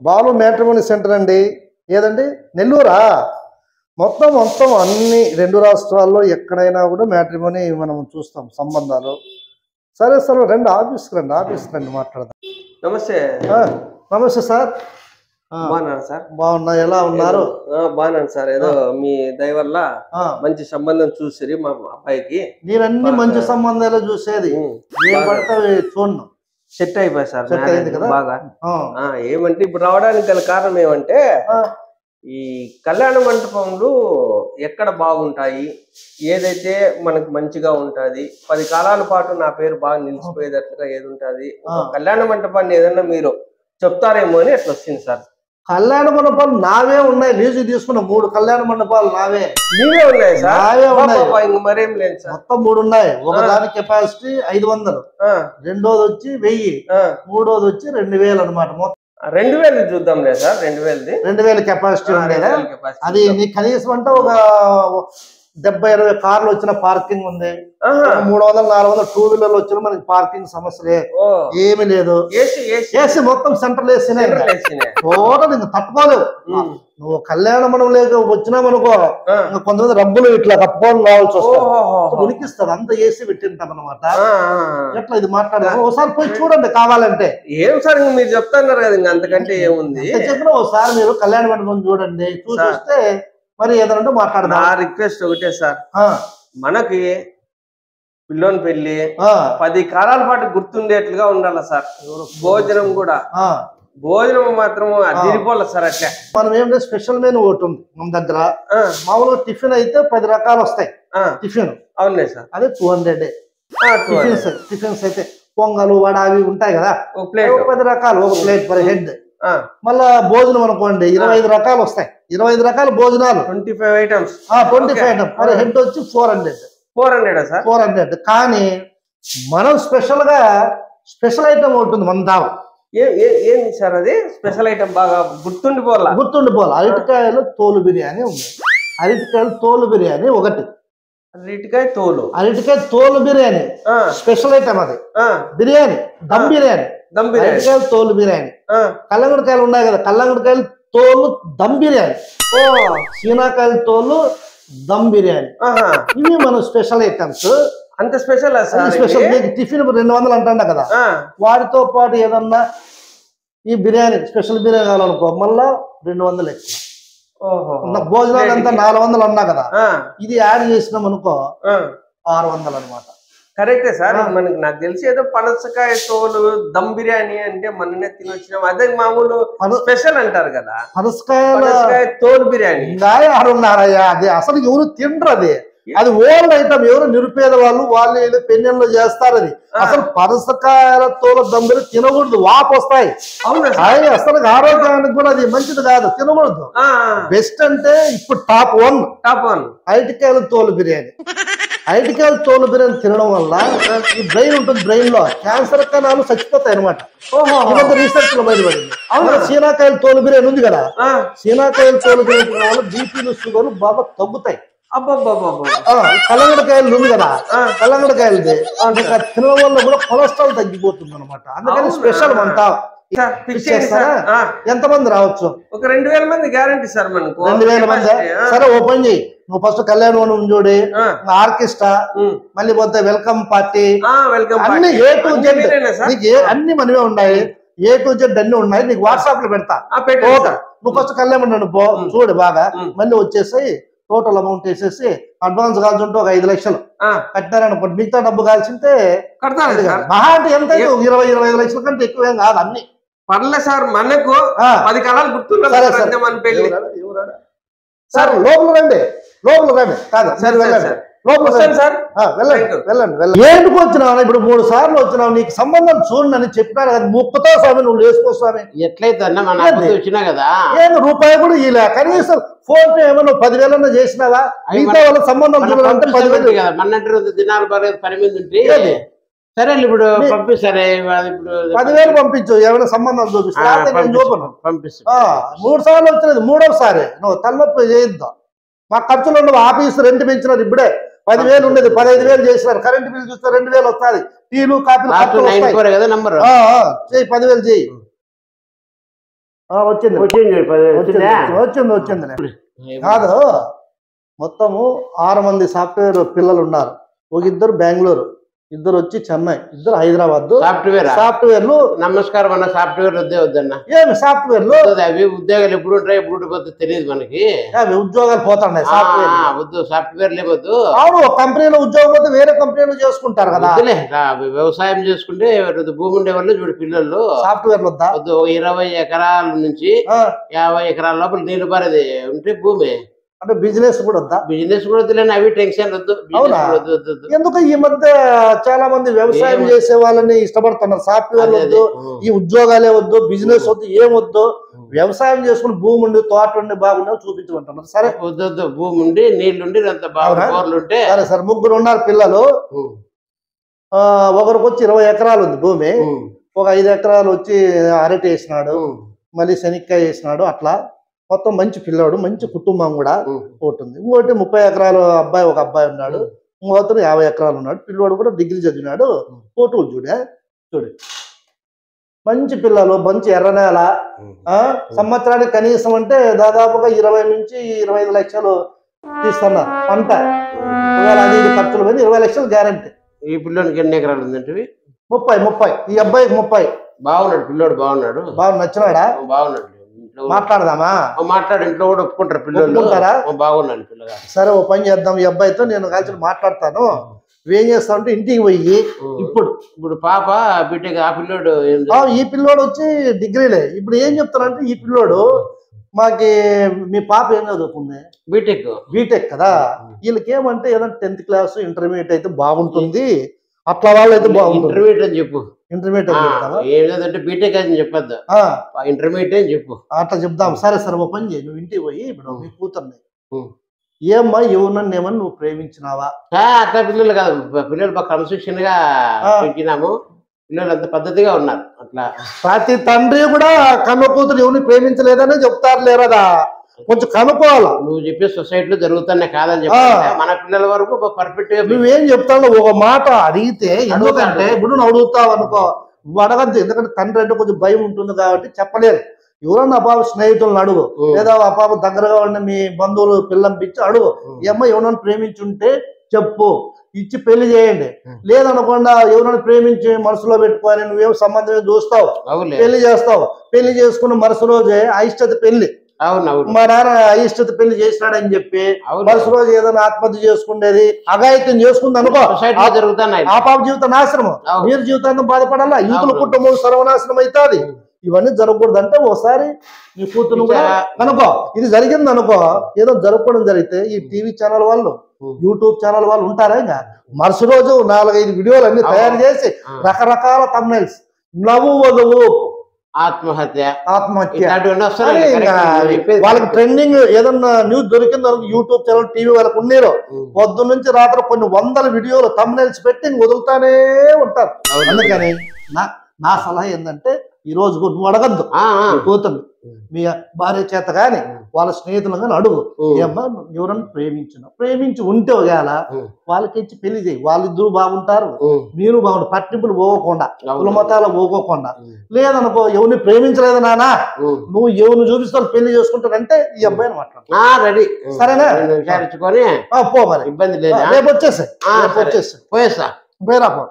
Balu matrimony centre అండి. ఏదండి? నెల్లూరా? మొత్తం మొత్తం అన్ని 2 రాష్ట్రాల్లో ఎక్కడైనా కూడా మ్యాట్రిమోనీ మనం చూస్తాం సంబంధాలు. సరే సరే రండి, ఆఫీస్కి రండి మాట్లాడదాం. నమస్తే. నమస్తే సార్. బాగున్నారా సార్? బాగున్నా, ఎలా ఉన్నారు? బాగున్నాను సార్. ఏదో మీ దయ వల్ల మంచి సంబంధం చూసిరి మా అబ్బాయికి. నేనన్ని మంచి సంబంధాలు చూసేది, ఏం పడితే చూడను. సెట్ అయిపోయి సార్, సెట్ అయింది కదా బాగా. ఏమంటే ఇప్పుడు రావడానికి గల కారణం ఏమంటే ఈ కళ్యాణ మంటపంలో ఎక్కడ బాగుంటాయి, ఏదైతే మనకు మంచిగా ఉంటది, 10 కాలాల పాటు నా పేరు బాగా నిలిచిపోయేటట్లుగా ఏది ఉంటది, కళ్యాణ మంటపాన్ని ఏదన్నా మీరు చెప్తారేమో అని అట్లా వచ్చింది సార్. కళ్యాణ మండపాలు నావే ఉన్నాయి, లీజు తీసుకున్న 3 కళ్యాణ మండపాలు నావే. నీవే ఉన్నాయి సార్? నావే ఉన్నాయి, ఇంక మరేం లేదు సార్. మొత్తం 3 ఉన్నాయి. ఒకదాని కెపాసిటీ 500, రెండోది వచ్చి 1000, మూడోది వచ్చి 2000 అనమాట. మొత్తం 2000 చూద్దాం లేదు సార్. 2000 కెపాసిటీ ఉండేదా? అది నీకు కనీసం అంటే ఒక 70-20 కార్లు వచ్చిన పార్కింగ్ ఉంది. 300-400 టూ వీలర్లు వచ్చిన మనకి పార్కింగ్ సమస్యలే ఏమి లేదు. ఏసీ మొత్తం సెంట్రల్ ఏసీనే, టోటల్ ఇంకా తట్టుకోలేవు. నువ్వు కళ్యాణ మండపం లేక వచ్చినామనుకో, ఇంకా కొంతమంది రబ్బులు ఇట్లా కప్పుకొని రావాల్సి వస్తుంది, ఉనికిస్తుంది. అంత ఏసీ పెట్టింటాం అనమాట. ఎట్లా ఇది మాట్లాడారు, ఒకసారి పోయి చూడండి కావాలంటే. ఏం సార్ మీరు చెప్తున్నారు కదా, ఇంకా అంతకంటే ఏముంది చెప్పిన. ఒకసారి మీరు కళ్యాణ మండపం చూడండి, చూసి వస్తే మరి ఏదంటే మాట్లాడదాం. నా రిక్వెస్ట్ ఒకటే సార్, మనకి పిల్లోని పెళ్లి 10 కాలాల పాటు గుర్తుండేట్లుగా ఉండాలి సార్. భోజనం కూడా, భోజనం మాత్రం అదిరిపోలే సార్. అట్లా మనం ఏంటంటే స్పెషల్ మెనూ ఒకటి ఉంది మన దగ్గర. మామూలుగా టిఫిన్ అయితే 10 రకాలు వస్తాయి. టిఫిన్ అవునులే సార్, అదే 200. టిఫిన్స్ అయితే పొంగలు, వడ అవి ఉంటాయి కదా, 10 రకాలు, ఒక ప్లేట్ పర్ హెడ్. మళ్ళా భోజనం అనుకోండి 25 రకాలు వస్తాయి. 25 రకాల భోజనాలు, 25 ఐటమ్స్. 25 ఐటమ్ పర్ హెడ్ వచ్చి 400 సార్. 400. కానీ మనం స్పెషల్ ఐటమ్ ఉంటుంది మన దావా. ఏంది సార్ అది స్పెషల్ ఐటమ్? బాగా గుర్తుండిపోవాలి. అరటికాయలు తోలు బిర్యానీ ఉంది. అరటికాయలు తోలు బిర్యానీ ఒకటి. అరటికాయ తోలు బిర్యానీ స్పెషల్ ఐటమ్ అది. బిర్యానీ దమ్ బిర్యానీ, అరటికాయలు తోలు బిర్యానీ. కల్లంగడికాయలు ఉన్నాయి కదా, కల్లంగడికాయలు తోలు దమ్ బిర్యానీ. సీనాకాయల తోలు దమ్ బిర్యానీ. ఇవి మన స్పెషల్ ఐటమ్స్. అంత స్పెషల్ టిఫిన్ 200 అంటా కదా, వాటితో పాటు ఏదన్నా ఈ బిర్యానీ స్పెషల్ బిర్యానీ కావాలనుకో మళ్ళా 200 ఎక్కువ. భోజనాలు అంతా 400 అన్నా కదా, ఇది యాడ్ చేసినాం అనుకో 600 అనమాట. కరెక్టే సార్. మనకి నాకు తెలిసి ఏదో పనసకాయ తోలు దమ్ బిర్యానీ అంటే మననే తినొచ్చినాం, అదే మామూలు స్పెషల్ అంటారు కదా. పనసకాయ తోలు బిర్యానీ ఆడున్నారయ్యా, అది అసలు ఎవరు తినరు. అది ఓల్డ్ ఐటమ్. ఎవరు నిరుపేద వాళ్ళు పెన్నెల్లో చేస్తారు. అది అసలు పనసకాయల తోల దమ్ములు తినకూడదు, వాపు వస్తాయి. అసలు ఆరోగ్యానికి కూడా అది మంచిది కాదు, తినకూడదు. బెస్ట్ అంటే ఇప్పుడు టాప్ వన్ అరటికాయల తోలు బిర్యానీ. అరటికాయల తోలు బిర్యానీ తినడం వల్ల ఈ బ్రెయిన్ ఉంటుంది, బ్రెయిన్ లో క్యాన్సర్ కణాలు చచ్చిపోతాయి అనమాట. రీసెర్చ్ లో బయటపడింది. అవునా? సీనాకాయల తోలు బిర్యానీ ఉంది కదా, సీనాకాయల తోలు బిర్యానీ తినడం వల్ల బీపీలు, షుగర్లు బాగా తగ్గుతాయి. కల్లంగడికాయలు ఉంది కదా, కల్లంగడికాయలు తినడం వల్ల కూడా కొలెస్ట్రాల్ తగ్గిపోతుంది అనమాట. అందుకని స్పెషల్ అంతా. ఎంతమంది రావచ్చు? ఒక 2000 మంది గ్యారంటీ సార్. మనకు 2000 మంది. సరే ఓపెన్ చేయి. నువ్వు ఫస్ట్ కళ్యాణ మండపం చూడి, ఆర్కెస్ట్రా, మళ్ళీ పోతే వెల్కమ్ పార్టీ, అన్ని A to Z నీకు అన్ని మనమే ఉన్నాయి. A to Z అన్ని ఉన్నాయి. నీకు వాట్సాప్ లో పెడతా. నువ్వు ఫస్ట్ కళ్యాణ మండపం పో, చూడు బాగా. మళ్ళీ వచ్చేసి టోటల్ అమౌంట్ వేసేసి అడ్వాన్స్ కాల్సి ఉంటే ఒక 5 లక్షలు కట్టినారనుకోండి. మిగతా డబ్బు కాల్సింటే మహా అంటే ఎంత 20-25 లక్షల కంటే ఎక్కువ ఏం కాదు. అన్ని పర్లే సార్. మనకు 10 కాలాలు గుర్తున్నారు మన పెళ్లి. సార్ లోపల రండి కాదు సరే వెళ్ళండి, లోపల వెళ్ళండి. ఏంటికి వచ్చినావు? ఇప్పుడు 3 సార్లు వచ్చినావు, నీకు సంబంధం చూడని చెప్పినారు కదా, ముక్కుతో స్వామి నువ్వు లేసుకో స్వామి. ఎట్లయితే వచ్చినా కదా, ఏమి రూపాయి కూడా ఇలా కనీసం ఫోన్ పే ఏమో 10,000 చేసినావా? మిగతా వాళ్ళ సంబంధం చూడాలంటే 10,000 కదా. మన దినాలు పని మీద ఉంటే సరే ఇప్పుడు పంపిస్తారే. ఇప్పుడు 10,000 పంపించు, ఏమైనా సంబంధాలు చూపిస్తా. నేను చూపను. 3 సార్లు వచ్చినది, 3వసారి నువ్వు తలనొప్పి చేయొద్దు. మా ఖర్చులు ఉండవు. ఆఫీసు రెంట్ పెంచినారు, ఇప్పుడే 10,000 ఉండేది 15,000 చేసినారు. కరెంట్ బిల్ చూస్తే 2,000 వస్తుంది. టీలు కాపీలు 10,000 చేయి. వచ్చింది కాదు, మొత్తము 6 మంది సాఫ్ట్వేర్ పిల్లలు ఉన్నారు. ఒక 2 బెంగళూరు, 2 వచ్చి చెన్నై, 2 హైదరాబాద్. సాఫ్ట్వేర్లు నమస్కారం అన్న. సాఫ్ట్వేర్ వద్దే వద్దన్న. ఏమి సాఫ్ట్వేర్లు అవి ఉద్యోగాలు ఎప్పుడు ఉంటాయి ఎప్పుడు పోతే తెలియదు మనకి. అవి ఉద్యోగాలు పోతున్నాయి. సాఫ్ట్వేర్ వద్దు, సాఫ్ట్వేర్లే వద్దు. అవును, కంపెనీలో ఉద్యోగం పోతే వేరే కంపెనీలో చేసుకుంటారు కదా. వ్యవసాయం చేసుకుంటే భూమి ఉండే వాళ్ళు చూడు పిల్లలు. సాఫ్ట్వేర్లు వద్దా? వద్దు. 20 ఎకరాల నుంచి 50 ఎకరాల లోపల నీళ్ళు పారేది ఉంటే భూమి. అంటే బిజినెస్ కూడా వద్దా? బిజినెస్ కూడా వద్దులేని, అవి టెన్షన్ వద్దు. ఎందుకు ఈ మధ్య చాలా మంది వ్యవసాయం చేసే వాళ్ళని ఇష్టపడుతున్నారు. సాఫ్ట్వేర్ వద్దు, ఈ ఉద్యోగాలే వద్దు, బిజినెస్ వద్దు, ఏం వద్దు, వ్యవసాయం చేసుకుని భూమి ఉండి తోట ఉండి బాగుండే చూపించమంటున్నారు. సరే వద్దు, భూమి ఉండి నీళ్లుండి అంత బాగా. సరే సరే, 3 ఉన్నారు పిల్లలు. ఒకరికి వచ్చి 20 ఎకరాలు ఉంది భూమి. ఒక 5 ఎకరాలు వచ్చి అరటి వేసినాడు, మళ్ళీ శనక్కాయ వేసినాడు. అట్లా మొత్తం మంచి పిల్లాడు, మంచి కుటుంబం కూడా ఒకటి ఉంది. ఇంకోటి 30 ఎకరాలు అబ్బాయి, ఒక అబ్బాయి ఉన్నాడు. ఇంకొకరు 50 ఎకరాలు ఉన్నాడు. పిల్లోడు కూడా డిగ్రీ చదివినాడు. ఫోటోలు చూడు మంచి పిల్లలు, మంచి ఎర్రనేల. సంవత్సరానికి కనీసం అంటే దాదాపుగా 20 నుంచి 25 లక్షలు తీస్తున్నారు పంట. ఒకవేళ అది ఖర్చులు పోయి 20 లక్షలు గ్యారంటీ. ఈ పిల్లోనికి ఎన్ని ఎకరాలు ఉందంటే? 30. ఈ అబ్బాయికి 30. బాగున్నాడు పిల్లోడు, బాగున్నాడు. బాగా నచ్చినాడా? బాగున్నాడు. మాట్లాడదామా? మాట్లాడు, ఇంట్లో కూడా ఒప్పుకుంటారు పిల్లలు. బాగున్నాడు పిల్లగా. సరే, ఓ పని చేద్దాం, ఈ అబ్బాయితో నేను కలిసి మాట్లాడతాను. ఏం చేస్తావు అంటే ఇంటికి పోయి ఇప్పుడు పాప బీటెక్, ఆ పిల్లోడు ఈ పిల్లోడు వచ్చి డిగ్రీలే. ఇప్పుడు ఏం చెప్తారంటే ఈ పిల్లోడు మాకి మీ పాప ఏం చదువుకుంది? బీటెక్ కదా. వీళ్ళకి ఏమంటే ఏదైనా 10th క్లాస్ ఇంటర్మీడియట్ అయితే బాగుంటుంది. అట్లా వాళ్ళు అయితే బాగుంటుంది. ఇంటర్మీడియట్ అని చెప్పు. ఇంటర్మీడియట్ ఏం లేదంటే బీటెక్ అని చెప్పొద్దు, ఇంటర్మీడియట్ అని చెప్పు. అట్లా చెప్దాం. సరే సరే, ఓ పని చేయి, నువ్వు ఇంటికి పోయి ఇప్పుడు మీ కూతుర్ని ఏమ్మా ఎవరినన్ను ఏమన్నా నువ్వు ప్రేమించినావా? అట్లా పిల్లలు కాదు, పిల్లలు బాగా క్రమశిక్షణ గా పెంచినాము. పిల్లలు అంత పద్ధతిగా ఉన్నారు. అట్లా ప్రతి తండ్రి కూడా కన్న కూతురు ఎవరిని ప్రేమించలేదనే చెప్తారు లేరదా? కొంచెం కనుక్కోవాలా. నువ్వు చెప్పే సొసైటీలో జరుగుతున్నాయి కాదని చెప్పి మన పిల్లల వరకు పర్ఫెక్ట్ గా నువ్వేం చెప్తావు? ఒక మాట అడిగితే, ఎందుకంటే ఇప్పుడు నువ్వు అడుగుతావు అనుకో, నువ్వు అడగద్దు. ఎందుకంటే తండ్రి అంటే కొంచెం భయం ఉంటుంది కాబట్టి చెప్పలేరు. ఎవరన్నా అపాప స్నేహితులను అడుగు, లేదా అపాప దగ్గరగా ఉన్న మీ బంధువులు పిల్లంపించి అడుగు. ఈ అమ్మాయి ఎవరైనా ప్రేమించుంటే చెప్పు, ఇచ్చి పెళ్లి చేయండి. లేదనకుండా ఎవరైనా ప్రేమించి మనసులో పెట్టుకోని నువ్వేం సంబంధమే చూస్తావు, పెళ్లి చేస్తావు. పెళ్లి చేసుకున్న మరుస రోజే అయిష్టత పెళ్లి. మా నాన్న అయిష్టత పెళ్లి చేసినాడని చెప్పి మరుస రోజు ఏదైనా ఆత్మహత్య చేసుకునేది, అఘాయిత్యం చేసుకుంది అనుకో, ఆ పాప జీవిత నాశనం, మీరు జీవితాన్ని బాధపడాలా, యూతుల కుటుంబం సర్వనాశనం అవుతుంది. ఇవన్నీ జరగకూడదు. అంటే ఒకసారి నీ కూతురు కూడా అనుకో, ఇది జరిగింది అనుకో, ఏదో జరగకూడదు జరిగితే ఈ టీవీ ఛానల్ వాళ్ళు, యూట్యూబ్ ఛానల్ వాళ్ళు ఉంటారా, ఇంకా మరుస రోజు 4-5 వీడియోలు అన్ని తయారు చేసి రకరకాల థంబ్నెయిల్స్, నవ్వు వధువు ఆత్మహత్య వాళ్ళకి ట్రెండింగ్ ఏదన్నా న్యూస్ దొరికిందో యూట్యూబ్ ఛానల్, టీవీ వాళ్ళకి ఉన్నారు. పొద్దున్న నుంచి రాత్రి కొన్ని 100 వీడియోలు థంబ్నెయిల్స్ పెట్టి వదులుతానే ఉంటారు. అందుకని నా సలహా ఏంటంటే, ఈ రోజు నువ్వు అడగద్దు కూతురు, మీ భార్య చేత గాని వాళ్ళ స్నేహితులు కానీ అడుగు, ఏమ్మా ఎవరన్నా ప్రేమించి ఉంటే ఒకవేళ వాళ్ళకి ఇచ్చి పెళ్లి చేయి. వాళ్ళిద్దరు బాగుంటారు, మీరు బాగుంటారు. పట్టింపులు పోకుండా, కుల మతాలు పోకోకుండా. లేదనుకో, ఎవరిని ప్రేమించలేదు నానా, నువ్వు ఎవరిని చూపిస్తాను పెళ్లి చేసుకుంటానంటే ఈ అబ్బాయిని మాట్లాడు. సరేనా? విచారించుకొని పో, మరి ఇబ్బంది లేదు. రేపు వచ్చేసా పోయేస్తా పోయిరా పో.